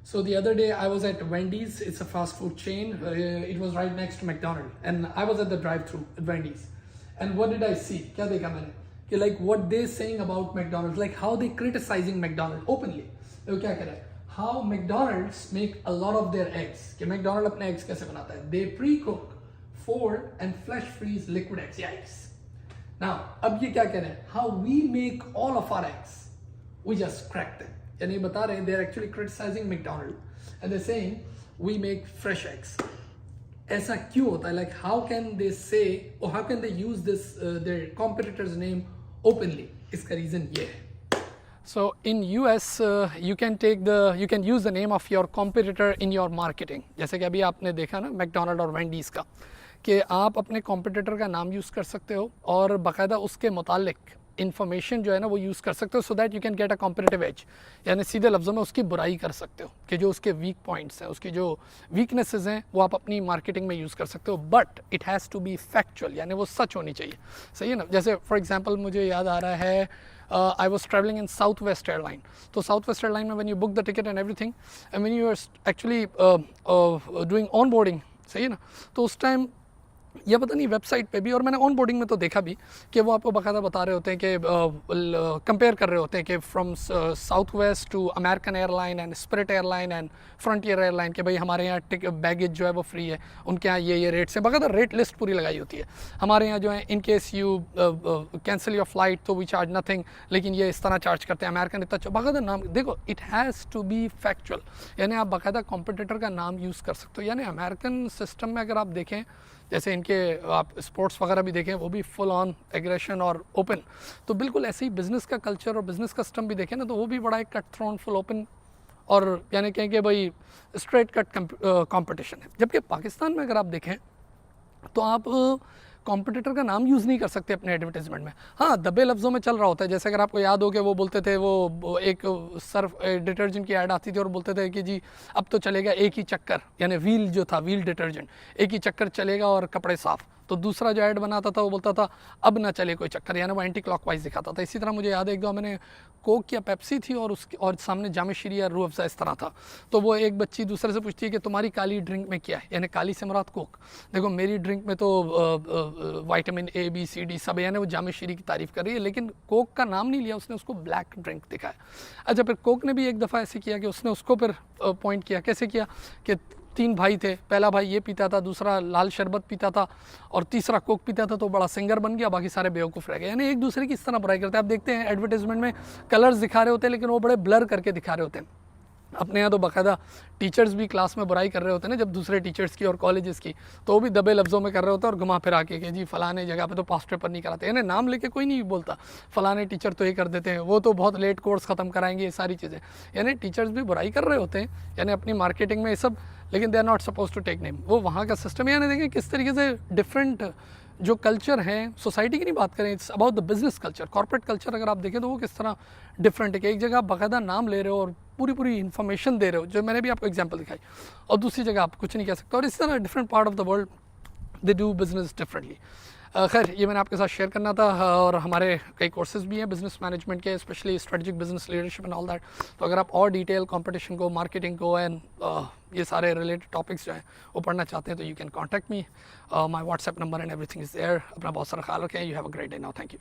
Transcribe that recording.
So the other day I was at Wendy's. It's a fast food chain. It was right next to McDonald's, and I was at the drive-through at Wendy's. And what did I see? क्या देखा मैंने? कि like what they saying about McDonald's, like how they criticizing McDonald's openly. तो क्या कह रहे हैं? How McDonald's make a lot of their eggs. कि McDonald's अपने eggs कैसे बनाता है? They pre-cook 4 and flash freeze liquid eggs. Yikes. Now अब ये क्या कह रहे हैं? How we make all of our eggs, we just crack them. यानी बता रहे हैं they're actually criticizing McDonald's and they're saying we make fresh eggs. ऐसा क्यों होता है? Like how can they say or how can they use this their competitor's name openly? इसका reason ये है. So in US you can use the name of your competitor in your marketing. जैसे कि अभी आपने देखा ना McDonald और Wendy's का, कि आप अपने competitor का नाम यूज़ कर सकते हो और बाकायदा उसके मुतालिक इन्फॉर्मेशन जो है ना वो यूज़ कर सकते हो, so that you can get a competitive as. यानी सीधे लफ्ज़ों में उसकी बुराई कर सकते हो कि जो उसके वीक पॉइंट्स हैं, उसकी जो वीकनेसेस हैं वो आप अपनी मार्केटिंग में यूज़ कर सकते हो. But it has to be factual, यानी वो सच होनी चाहिए. सही है ना? जैसे फॉर एग्जांपल मुझे याद आ रहा है I was travelling in Southwest airline. तो साउथ वेस्ट एयरलाइन में when you book the ticket and everything and when you are actually doing on boarding, सही है ना, तो उस टाइम या पता नहीं वेबसाइट पे भी, और मैंने ऑन बोर्डिंग में तो देखा भी कि वो आपको बाकायदा बता रहे होते हैं कि कंपेयर कर रहे होते हैं कि from Southwest to American airline and Spirit airline and Frontier airline कि भाई हमारे यहाँ बैगेज जो है वो फ्री है, उनके यहाँ ये रेट्स हैं. बाकायदा रेट लिस्ट पूरी लगाई होती है. हमारे यहाँ जो है in case you cancel your flight तो वी चार्ज नथिंग, लेकिन ये इस तरह चार्ज करते हैं. अमेरिकन इतना बाकायदा नाम देखो, it has to be factual. यानी आप बाकायदा कॉम्पिटिटर का नाम यूज़ कर सकते हो. यानी अमेरिकन सिस्टम में अगर आप देखें, जैसे इनके आप स्पोर्ट्स वगैरह भी देखें, वो भी फुल ऑन एग्रेशन और ओपन, तो बिल्कुल ऐसे ही बिज़नेस का कल्चर और बिज़नेस का सिस्टम भी देखें ना, तो वो भी बड़ा एक कट थ्रोन फुल ओपन और यानी कहें कि भाई स्ट्रेट कट कंपटीशन है. जबकि पाकिस्तान में अगर आप देखें तो आप कॉम्पिटिटर का नाम यूज़ नहीं कर सकते अपने एडवर्टाइजमेंट में. हाँ, दबे लफ्ज़ों में चल रहा होता है. जैसे अगर आपको याद हो कि वो बोलते थे, वो एक सर्फ डिटर्जेंट की ऐड आती थी और बोलते थे कि जी अब तो चलेगा एक ही चक्कर, यानी व्हील जो था, व्हील डिटर्जेंट, एक ही चक्कर चलेगा और कपड़े साफ़. तो दूसरा जो ऐड बनाता था वो बोलता था अब ना चले कोई चक्कर, यानी वो एंटी क्लॉकवाइज दिखाता था. इसी तरह मुझे याद है एक दो मैंने कोक या पेप्सी थी और सामने जाम शीरी या रूह अफ़ज़ा इस तरह था. तो वो एक बच्ची दूसरे से पूछती है कि तुम्हारी काली ड्रिंक में क्या है, यानी काली से मुराद कोक. देखो मेरी ड्रिंक में तो vitamin A B C D सब, यानी वो जाम शीरी की तारीफ़ कर रही है, लेकिन कोक का नाम नहीं लिया उसने, उसको ब्लैक ड्रिंक दिखाया. अच्छा, फिर कोक ने भी एक दफ़ा ऐसे किया कि उसने उसको फिर पॉइंट किया. कैसे किया कि 3 भाई थे, पहला भाई ये पीता था, दूसरा लाल शरबत पीता था और तीसरा कोक पीता था, तो बड़ा सिंगर बन गया, बाकी सारे बेवकूफ़ रह गए. यानी एक दूसरे की इस तरह बुराई करते हैं. आप देखते हैं एडवर्टाइजमेंट में कलर्स दिखा रहे होते हैं, लेकिन वो बड़े ब्लर करके दिखा रहे होते हैं. अपने यहाँ तो बाकायदा टीचर्स भी क्लास में बुराई कर रहे होते हैं ना, जब दूसरे टीचर्स की और कॉलेजेस की, तो वो भी दबे लफ्ज़ों में कर रहे होते हैं और घुमा फिरा के कि जी फ़लाने जगह पे तो पास्ट पेपर नहीं कराते. यानी नाम लेके कोई नहीं बोलता फ़लाने टीचर तो ये कर देते हैं, वो तो बहुत लेट कोर्स ख़त्म कराएंगे, ये सारी चीज़ें. यानी टीचर्स भी बुराई कर रहे होते हैं, यानी अपनी मार्केटिंग में ये सब, लेकिन they are not suppose to take name. वो वहाँ का सिस्टम है. यानी देखें किस तरीके से डिफरेंट जो कल्चर है, सोसाइटी की नहीं बात करें, it's about the business culture, corporate culture अगर आप देखें तो वो किस तरह डिफरेंट है कि एक जगह आप बाकायदा नाम ले रहे हो और पूरी इन्फॉर्मेशन दे रहे हो, जो मैंने भी आपको एग्जांपल दिखाई, और दूसरी जगह आप कुछ नहीं कह सकते. और इस तरह different part of the world they do business differently. खैर ये मैंने आपके साथ शेयर करना था. और हमारे कई कोर्सेज भी हैं बिजनेस मैनेजमेंट के, specially strategic business leadership and all that. तो अगर आप और डिटेल कंपटीशन को, मार्केटिंग को एंड ये सारे रिलेटेड टॉपिक्स जो हैं वो पढ़ना चाहते हैं तो you can contact me. My WhatsApp number and everything is there. अपना बहुत सारा ख्याल रखें. You have a great day now. Thank you.